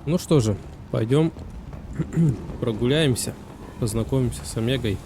Ну что же, пойдем прогуляемся, познакомимся с Омегой.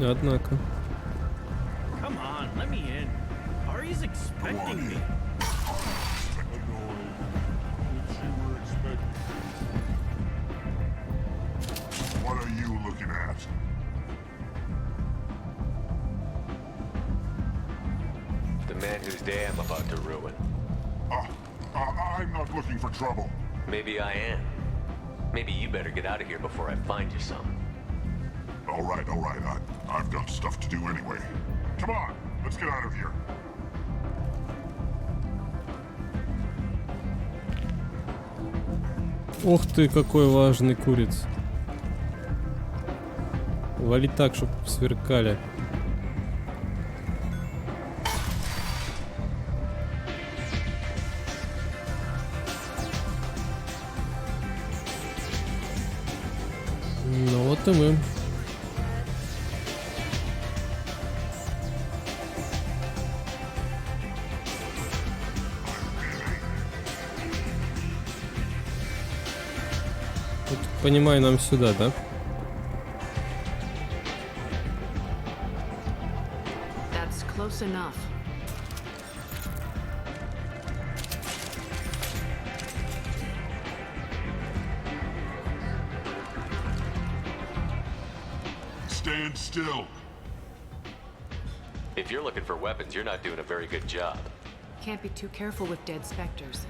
Однако. Come on, let me in. Ari's expecting me. What are you looking at? The man whose day I'm about to ruin. I'm not looking for trouble. Maybe I am. Maybe you better get out of here before I find you some. All right. I've got stuff to do anyway. Come on, let's get out of here. Ух ты, какой важный куриц. Вали так, чтоб сверкали. Ну вот и мы. Вот, понимаю, нам сюда, да? That's close enough. Stand still. If you're looking for weapons, you're not doing a very good job. Can't be too careful with dead specters.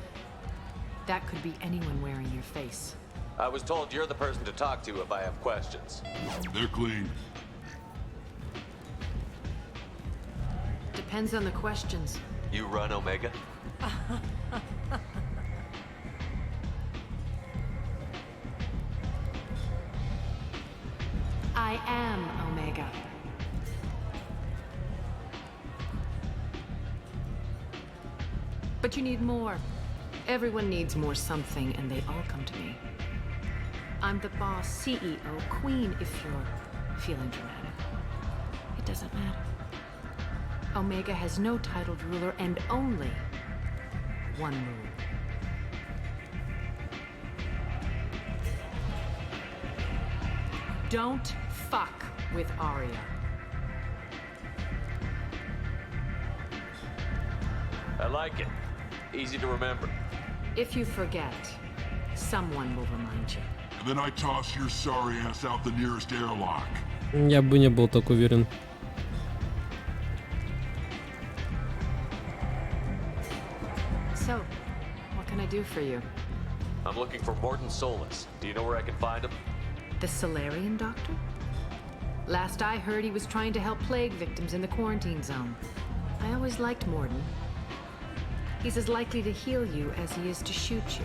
That could be anyone wearing your face. I was told you're the person to talk to if I have questions. They're clean. Depends on the questions. You run Omega? I am Omega. But you need more. Everyone needs more something, and they all come to me. I'm the boss, CEO, queen, if you're feeling dramatic. It doesn't matter. Omega has no titled ruler and only one rule. Don't fuck with Arya. I like it. Easy to remember. If you forget, someone will remind you. And then I toss your sorry ass out the nearest airlock. Я бы не был так уверен. So, what can I do for you? I'm looking for Morton Solus. Do you know where I can find him? The Solarian doctor? Last I heard, he was trying to help plague victims in the quarantine zone. I always liked Morden. He's as likely to heal you as he is to shoot you.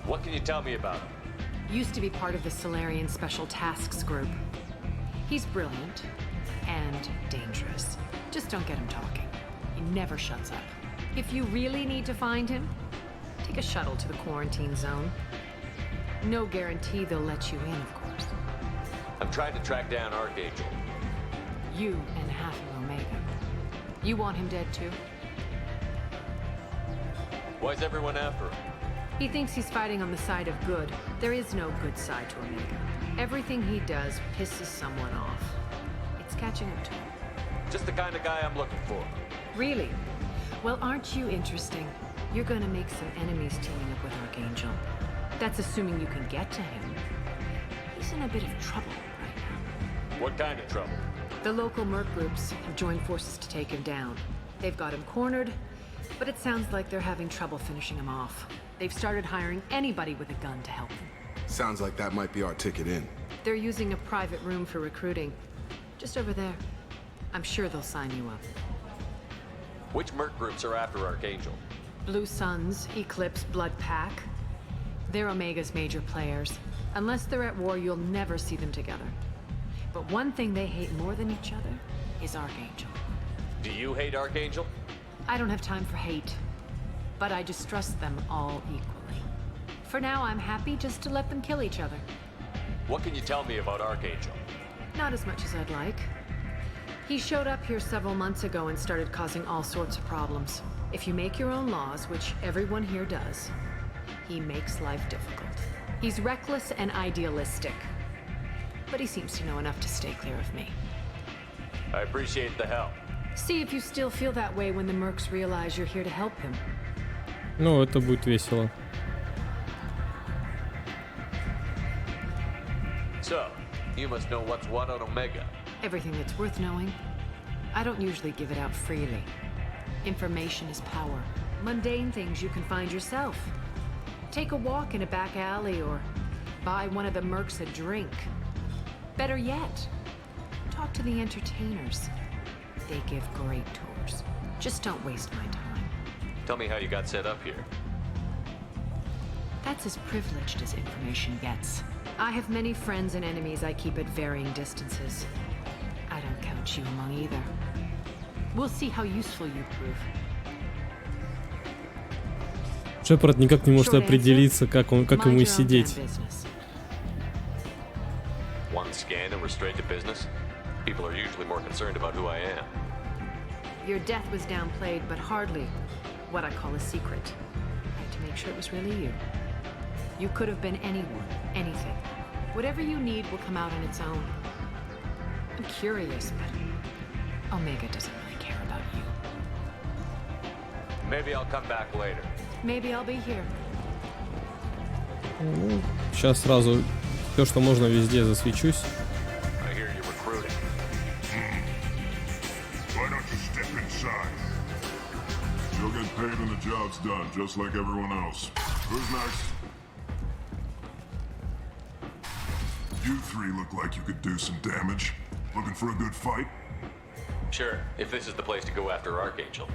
What can you tell me about him? Used to be part of the Solarian Special Tasks Group. He's brilliant and dangerous. Just don't get him talking. He never shuts up. If you really need to find him, take a shuttle to the quarantine zone. No guarantee they'll let you in, of course. I'm trying to track down Archangel. You and half of Omega. You want him dead too? Why's everyone after him? He thinks he's fighting on the side of good. There is no good side to Omega. Everything he does pisses someone off. It's catching up to him. Just the kind of guy I'm looking for. Really? Well, aren't you interesting? You're gonna make some enemies teaming up with Archangel. That's assuming you can get to him. He's in a bit of trouble right now. What kind of trouble? The local merc groups have joined forces to take him down. They've got him cornered, but it sounds like they're having trouble finishing him off. They've started hiring anybody with a gun to help them. Sounds like that might be our ticket in. They're using a private room for recruiting. Just over there. I'm sure they'll sign you up. Which merc groups are after Archangel? Blue Suns, Eclipse, Blood Pack. They're Omega's major players. Unless they're at war, you'll never see them together. But one thing they hate more than each other is Archangel. Do you hate Archangel? I don't have time for hate, but I distrust them all equally. For now, I'm happy just to let them kill each other. What can you tell me about Archangel? Not as much as I'd like. He showed up here several months ago and started causing all sorts of problems. If you make your own laws, which everyone here does, he makes life difficult. He's reckless and idealistic, but he seems to know enough to stay clear of me. I appreciate the help. See if you still feel that way when the mercs realize you're here to help him. Ну, это будет весело. So, you must know what's what on Omega. Everything that's worth knowing. I don't usually give it out freely. Information is power. Mundane things you can find yourself. Take a walk in a back alley or buy one of the mercs a drink. Better yet, talk to the entertainers. They give great tours. Just don't waste my time. Tell me how you got set up here. That's as privileged as information gets. I have many friends and enemies I keep at varying distances. I don't count you among either. We'll see how useful you prove. Шепард никак не может Short answer, определиться, как mind ему your own damn сидеть. business. One scan and we're straight to business? People are usually more concerned about who I am. Your death was downplayed, but hardly what I call a secret. I had to make sure it was really you. You could have been anyone, anything. Whatever you need will come out on its own. I'm curious, but Omega doesn't really care about you. Maybe I'll come back later. Maybe I'll be here. Сейчас сразу все, что можно, везде засвечусь. I hear you're recruiting. Why don't you step inside? You'll get paid when the job's done, just like everyone else. Who's next? You three look like you could do some damage. Looking for a good fight? Sure, if this is the place to go after Archangel.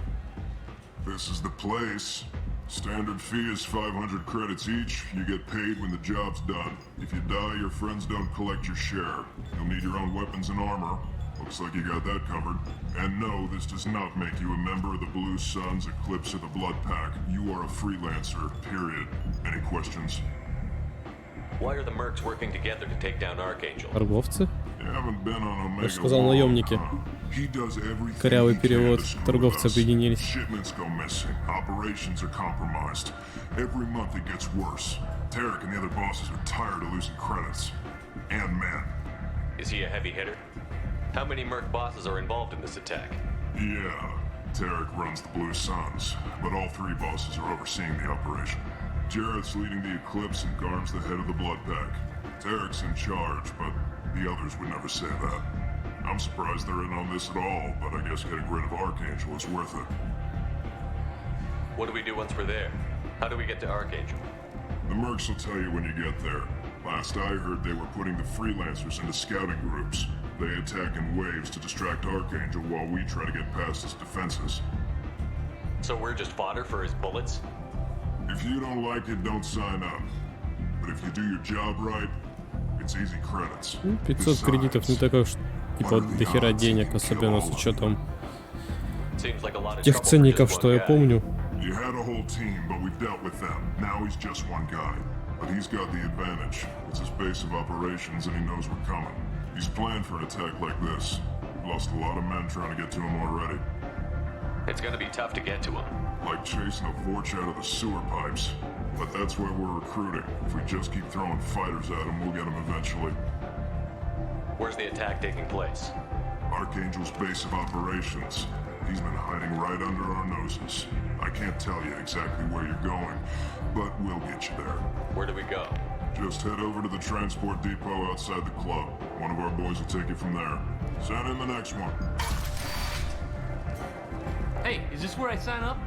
This is the place. Standard fee is 500 credits each. You get paid when the job's done. If you die, your friends don't collect your share. You'll need your own weapons and armor. Looks like you got that covered. And no, this does not make you a member of the Blue Suns, Eclipse, or the Blood Pack. You are a freelancer, period. Any questions? Why are the mercs working together to take down Archangel? Торговцы? You haven't been on Omega Я же сказал, long, наемники. huh? He does everything Корявый he can перевод. to screw Торговцы us. объединились. Shipments go missing. Operations are compromised. Every month it gets worse. Tarek and the other bosses are tired of losing credits. And men. Is he a heavy hitter? How many merc bosses are involved in this attack? Yeah, Tarek runs the Blue Suns, but all three bosses are overseeing the operation. Jarrett's leading the Eclipse and Garm's the head of the Blood Pack. Tarek's in charge, but the others would never say that. I'm surprised they're in on this at all, but I guess getting rid of Archangel is worth it. What do we do once we're there? How do we get to Archangel? The mercs will tell you when you get there. Last I heard, they were putting the freelancers into scouting groups. They attack in waves to distract Archangel while we try to get past his defenses. So we're just fodder for his bullets? If you don't like it, don't sign up. But if you do your job right, it's easy credits. 500 кредитов не такое уж типа дохера денег, особенно с учетом Seems like a lot of тех trouble for ценников, just что one я guy. помню. You had a whole team, but we've dealt with them. Now he's just one guy. But he's got the advantage. It's his base of operations and he knows we're coming. He's planned for an attack like this. We've lost a lot of men trying to get to him already. It's gonna be tough to get to him. Like chasing a Vorch out of the sewer pipes. But that's why we're recruiting. If we just keep throwing fighters at him, we'll get him eventually. Where's the attack taking place? Archangel's base of operations. He's been hiding right under our noses. I can't tell you exactly where you're going, but we'll get you there. Where do we go? Just head over to the transport depot outside the club. One of our boys will take you from there. Send in the next one. Hey, is this where I sign up?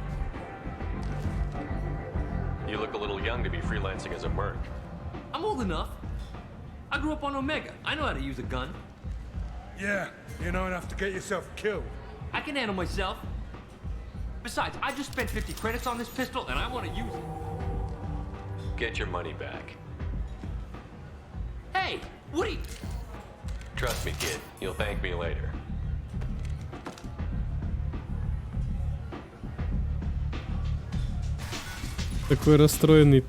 You look a little young to be freelancing as a merc. I'm old enough. I grew up on Omega. I know how to use a gun. Yeah, you know enough to get yourself killed. I can handle myself. Besides, I just spent 50 credits on this pistol and I want to use it. Get your money back. Hey, Woody! Trust me, kid. You'll thank me later. Такой расстроенный,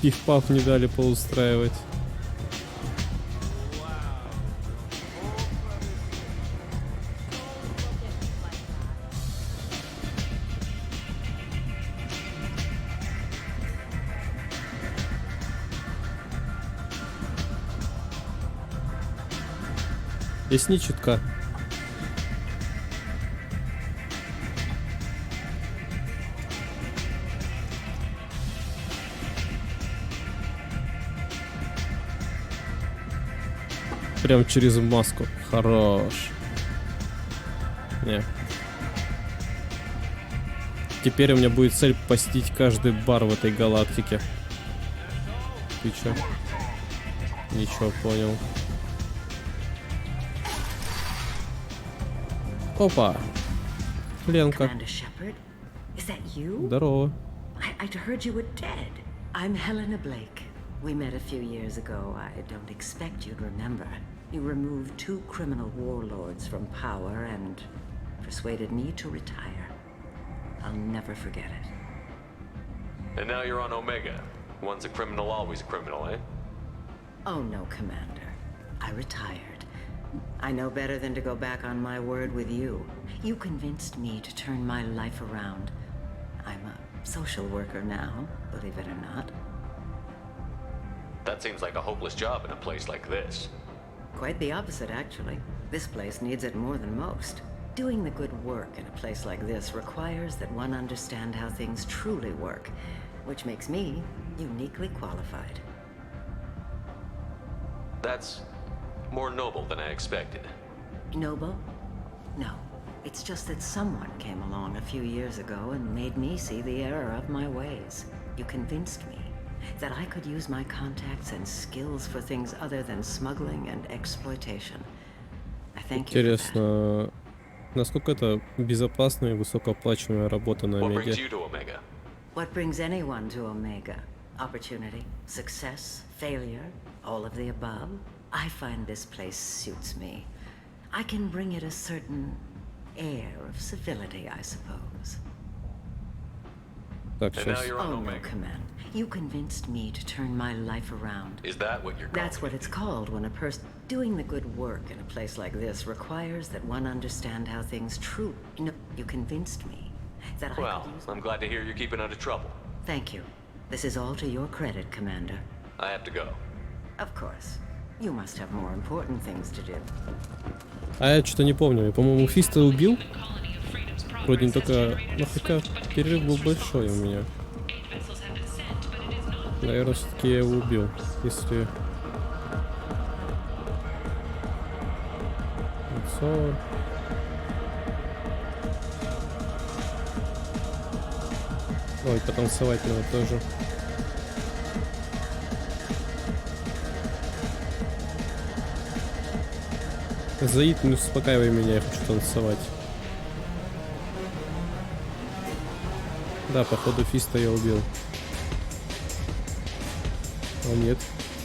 пиф-паф не дали поустраивать. Ясни чутка. Прям через маску. Хорош. Не. Теперь у меня будет цель посетить каждый бар в этой галактике. Ты чё? Ничего, понял. Опа. Ленка. Commander Shepard? Is that you? Здорово. I'd heard you were dead. I'm Helena Blake. We met a few years ago. I don't expect you'd remember. You removed 2 criminal warlords from power and persuaded me to retire. I'll never forget it. And now you're on Omega. Once a criminal, always a criminal, eh? Oh no, Commander. I retired. I know better than to go back on my word with you. You convinced me to turn my life around. I'm a social worker now, believe it or not. That seems like a hopeless job in a place like this. Quite the opposite, actually. This place needs it more than most. Doing the good work in a place like this requires that one understand how things truly work, which makes me uniquely qualified. That's more noble than I expected. Noble? No. It's just that someone came along a few years ago and made me see the error of my ways. You convinced me that I could use my contacts and skills for things other than smuggling and exploitation. I thank you for that. Интересно, насколько это безопасная и высокооплачиваемая работа на What brings Омеге? you to Omega? What brings anyone to Omega? Opportunity, success, failure, all of the above? I find this place suits me. I can bring it a certain air of civility, I suppose. Так, And now сейчас. you're on Oh no, Omega. Command. You convinced me to turn my life around. Is that what you're That's calling what it's called when a person doing the good work in a place like this requires that one understand how things true. No, you convinced me that I Well, could use. I'm glad to hear you're keeping out of trouble. Thank you. This is all to your credit, Commander. I have to go. Of course. You must have more important things to do. А я что-то не помню. Я, по-моему, Фиста убил. Вроде не только... Ну, хотя перерыв был большой у меня. Наверное, все-таки я его убил. Если... Лицо... Ой, потанцевать надо тоже. Заид, не успокаивай меня, я хочу танцевать. Да, походу Фиста я убил. А нет.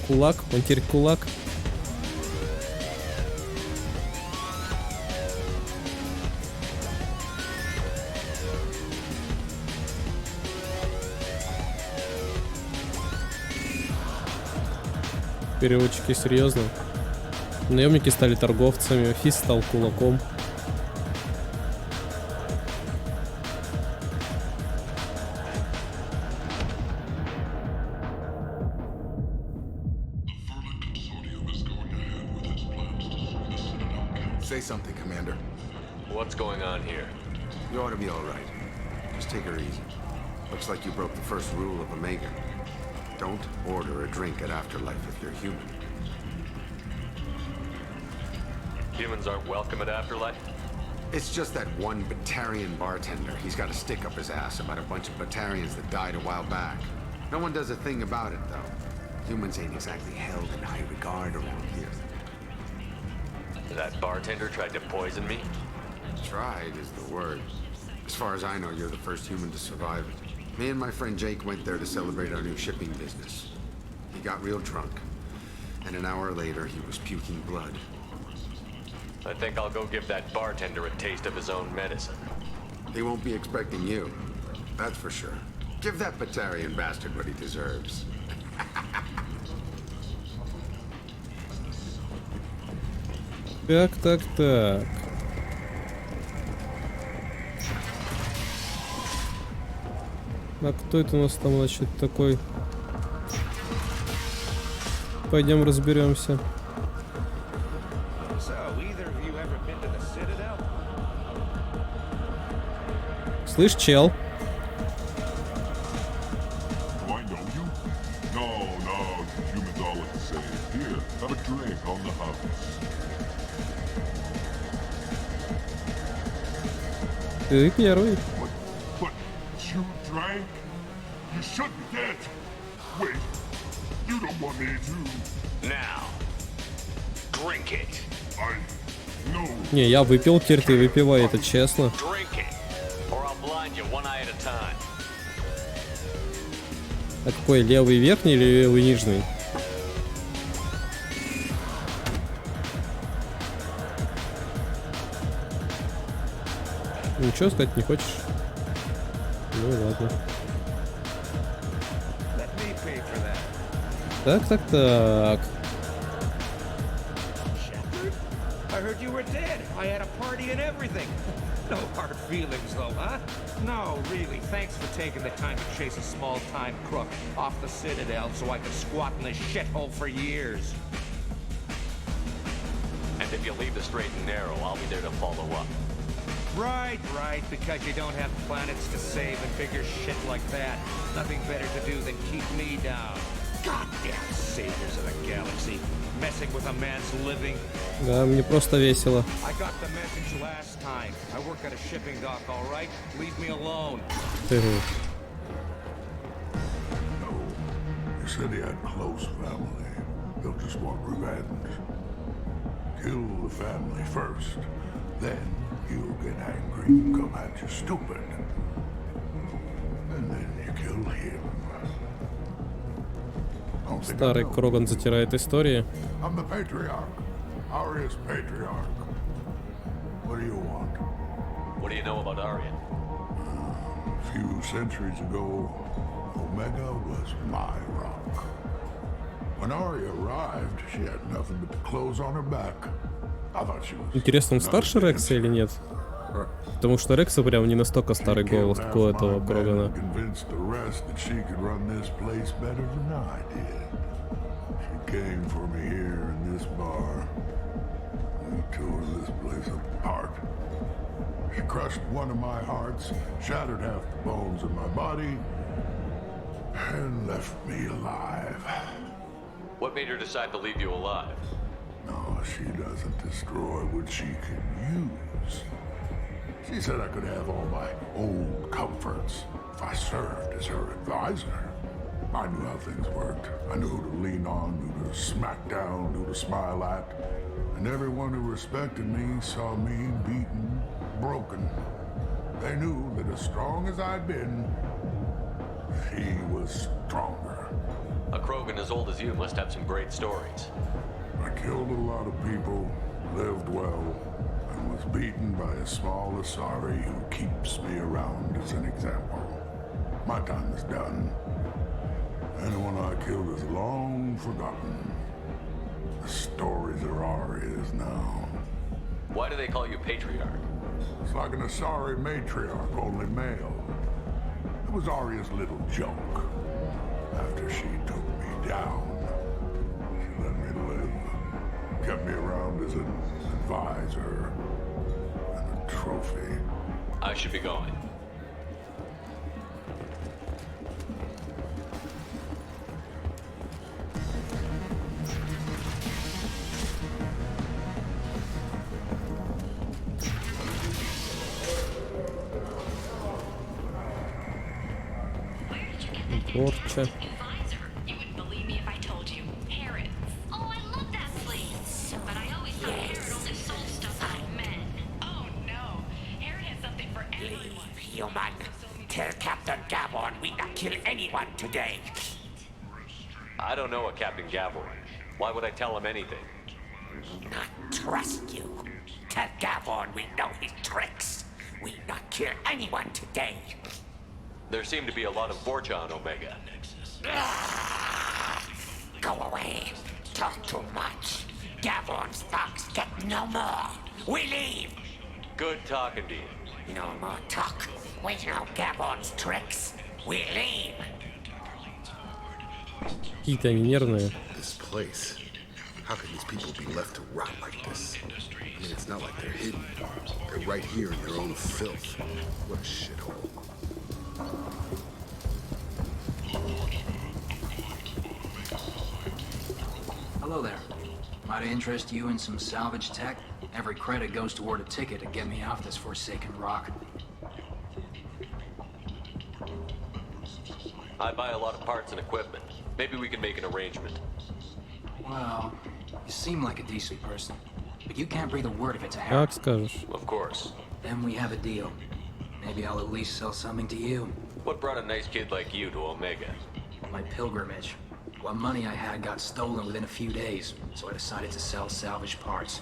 Кулак, он теперь кулак. Переводчики серьезно. Наемники стали торговцами, Фист стал кулаком. Say something, Commander. What's going on here? You ought to be all right. Just take her easy. Looks like you broke the first rule of Omega. Don't order a drink at Afterlife if you're human. Humans aren't welcome at Afterlife? It's just that one Batarian bartender. He's got a stick up his ass about a bunch of Batarians that died a while back. No one does a thing about it, though. Humans ain't exactly held in high regard around here. That bartender tried to poison me? Tried is the word. As far as I know, you're the first human to survive it. Me and my friend Jake went there to celebrate our new shipping business. He got real drunk, and an hour later he was puking blood. I think I'll go give that bartender a taste of his own medicine. He won't be expecting you. That's for sure. Give that Batarian bastard what he deserves. Так. А кто это у нас там, значит, такой? Пойдем разберемся. Слышь, чел? Do I know you? No, you humans all look the same. Here, have a drink on the house. Ты первый. But you drank? You should be dead. Wait, you don't want me to. Now, drink it. I know. Не, я выпил, теперь ты выпивай, это честно. Drink it, or I'll blind you one eye at a time. А какой, левый верхний или левый нижний? Ничего сказать не хочешь? Ну ладно. Так. I heard you were dead. I had a party and everything. No hard feelings, though, huh? No, really. Thanks for taking the time to chase a small-time crook off the Citadel so I could squat in this shithole for years. And if you leave the straight and narrow, I'll be there to follow up. Right. Because you don't have planets to save and bigger shit like that. Nothing better to do than keep me down. Goddamn saviors of the galaxy. Messing with a man's living. Да, мне просто весело. I got the message last time. I work at a shipping dock, all right? Leave me alone. No. You said he had close family. They'll just want revenge. Kill the family first. Then he'll get angry and come at you stupid. And then you kill him. Старый Кроган затирает истории. I'm the patriarch. Aria's patriarch. What do you want? What do you know about Arya? A few centuries ago, Omega was my rock. When Arya arrived, she had nothing but the clothes on her back. I thought she was... Интересно, он старше Рекса или нет? Потому что Рекса прям не настолько старый голос, как у этого Крогана. Came for me here in this bar. We tore this place apart. She crushed one of my hearts, shattered half the bones in my body, and left me alive. What made her decide to leave you alive? No, she doesn't destroy what she can use. She said I could have all my old comforts if I served as her advisor. I knew how things worked. I knew who to lean on, who to smack down, who to smile at. And everyone who respected me saw me beaten, broken. They knew that as strong as I'd been, she was stronger. A Krogan as old as you must have some great stories. I killed a lot of people, lived well, and was beaten by a small Asari who keeps me around as an example. My time is done. Anyone I killed is long forgotten. The stories of Arias now. Why do they call you Patriarch? It's like an Asari matriarch, only male. It was Aria's little joke. After she took me down, she let me live. Kept me around as an advisor and a trophy. I should be going. Порча. You wouldn't believe me if I told you. Herod. Oh, I love that place. But I always thought Herod only sold stuff out of men. Oh no. Herod has something for everyone. Human. Tell Captain Gavon we not kill anyone today. I don't know a Captain Gavor. Why would I tell him anything? Not trust you. Tell Gavon we know his tricks. We not kill anyone today. There seem to be a lot of Vorcha on Omega. Go away. Talk too much. Gavon's thugs get no more. We leave. Good talking to you. No more talk. We know Gavon's tricks. We leave. Какие-то они нервные. This place. How can these people be left to rot like this? I mean, it's not like they're hidden. They're right here in their own filth. What a shithole. Hello there. Might I interest you in some salvage tech? Every credit goes toward a ticket to get me off this forsaken rock. I buy a lot of parts and equipment. Maybe we can make an arrangement. Well, you seem like a decent person, but you can't breathe a word of it to Harry. Как скажешь. Of course. Then we have a deal. Maybe I'll at least sell something to you. What brought a nice kid like you to Omega? My pilgrimage. What money I had got stolen within a few days, so I decided to sell salvage parts.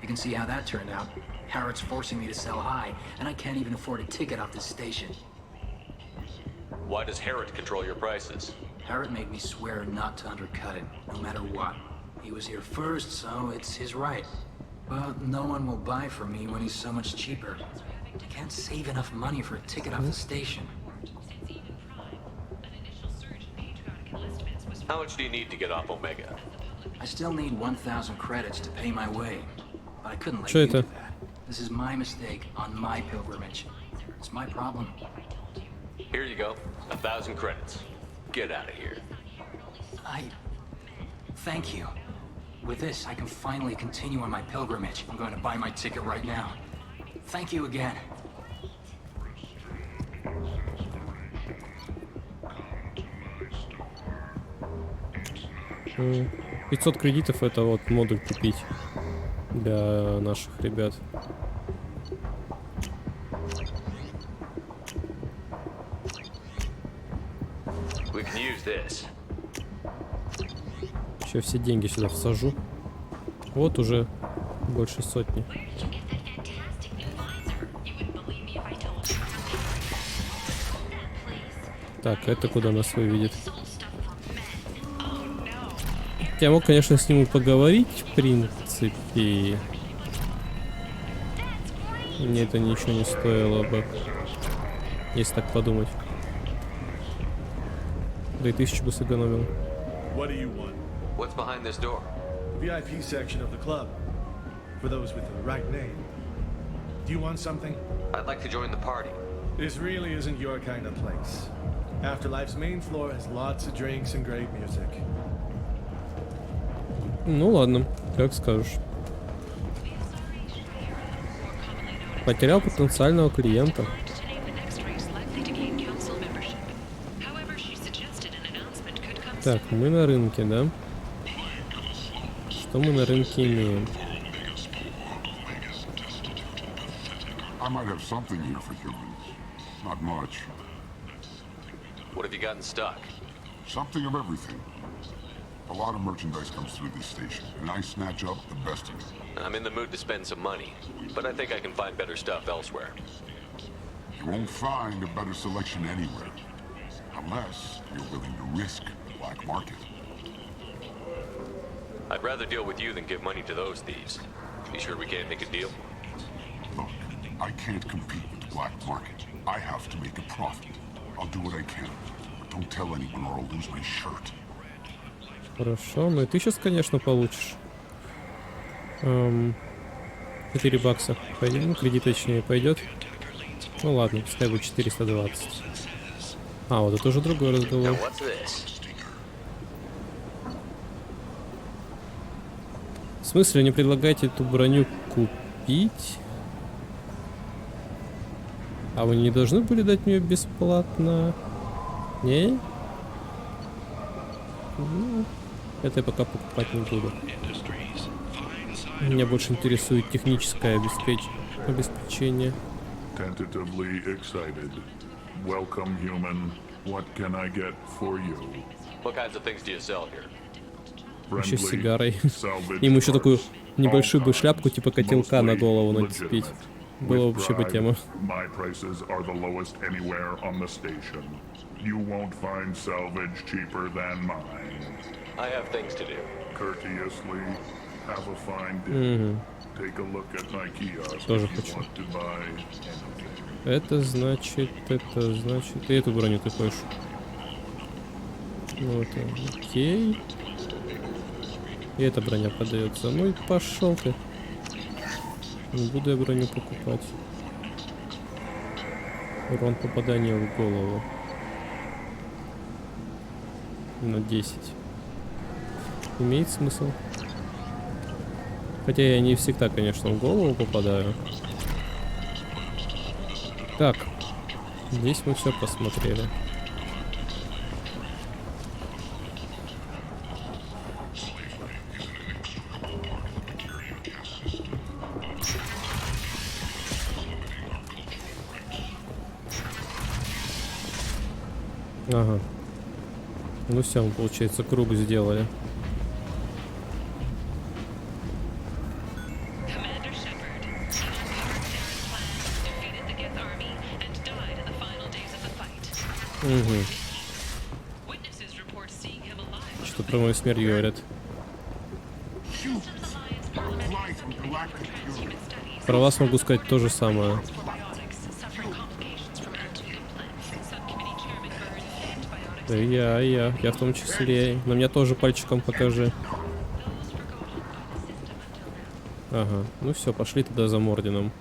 You can see how that turned out. Harrod's forcing me to sell high, and I can't even afford a ticket off this station. Why does Harrod control your prices? Harrod made me swear not to undercut it, no matter what. He was here first, so it's his right. But no one will buy from me when he's so much cheaper. I can't save enough money for a ticket off the station. How much do you need to get off Omega? I still need 1,000 credits to pay my way, but I couldn't let Что you это? do that. This is my mistake on my pilgrimage. It's my problem. Here you go. 1,000 credits. Get out of here. Thank you. With this, I can finally continue on my pilgrimage. I'm going to buy my ticket right now. Thank you again. 500 кредитов это вот модуль купить для наших ребят. We can use this. Сейчас все деньги сюда всажу. Вот уже больше сотни. Так, это куда нас выведет? Я мог, конечно, с ним и поговорить, в принципе. Мне это ничего не стоило бы, если так подумать. Да и 1000 бы сэкономил. What do you want? What's behind this door? VIP section of the club. For those with the right name. Do you want something? I'd like to join the party. This really isn't your kind of place. Afterlife's main floor has lots of drinks and great music. Ну ладно, как скажешь. Потерял потенциального клиента. Так, мы на рынке, да? Что мы на рынке имеем? I might have something here for humans. Not much. What have you got in stock? Something of everything. A lot of merchandise comes through this station, and I snatch up the best of it. I'm in the mood to spend some money, but I think I can find better stuff elsewhere. You won't find a better selection anywhere. Unless you're willing to risk the black market. I'd rather deal with you than give money to those thieves. You sure we can't make a deal? Look, I can't compete with the black market. I have to make a profit. I'll do what I can, but don't tell anyone or I'll lose my shirt. Хорошо, ну и ты сейчас, конечно, получишь. 4 бакса. Пойдет, ну, кредит точнее пойдет. Ну ладно, пускай будет 420. А, вот это уже другой разговор. В смысле, не предлагаете эту броню купить? А вы не должны были дать мне бесплатно? Не? Ну, это я пока покупать не буду. Меня больше интересует техническое обеспечение. Tentatively excited. Welcome, human. What can I get for you? What kinds of things do you sell here? Еще с сигарой. Ему еще такую Небольшую бы шляпку типа котелка на голову нацепить. Было вообще бы тема. My prices are the lowest anywhere on the station. You won't find salvage cheaper than mine. I have things to do. Courteously, have a fine day. Take a look at my kiosk Тоже if you хочу. want to buy anything. Это значит. И эту броню ты хочешь. Вот, окей. И эта броня продается. Ну и пошел ты. Не буду я броню покупать. Урон попадания в голову. На 10. Имеет смысл. Хотя я не всегда, конечно, в голову попадаю. Так. Здесь мы все посмотрели. Ага. Ну все, мы, получается, круг сделали. Угу. Что про мою смерть говорят? Про вас могу сказать то же самое. Я в том числе. На меня тоже пальчиком покажи. Ага, ну все, пошли тогда за Мордином.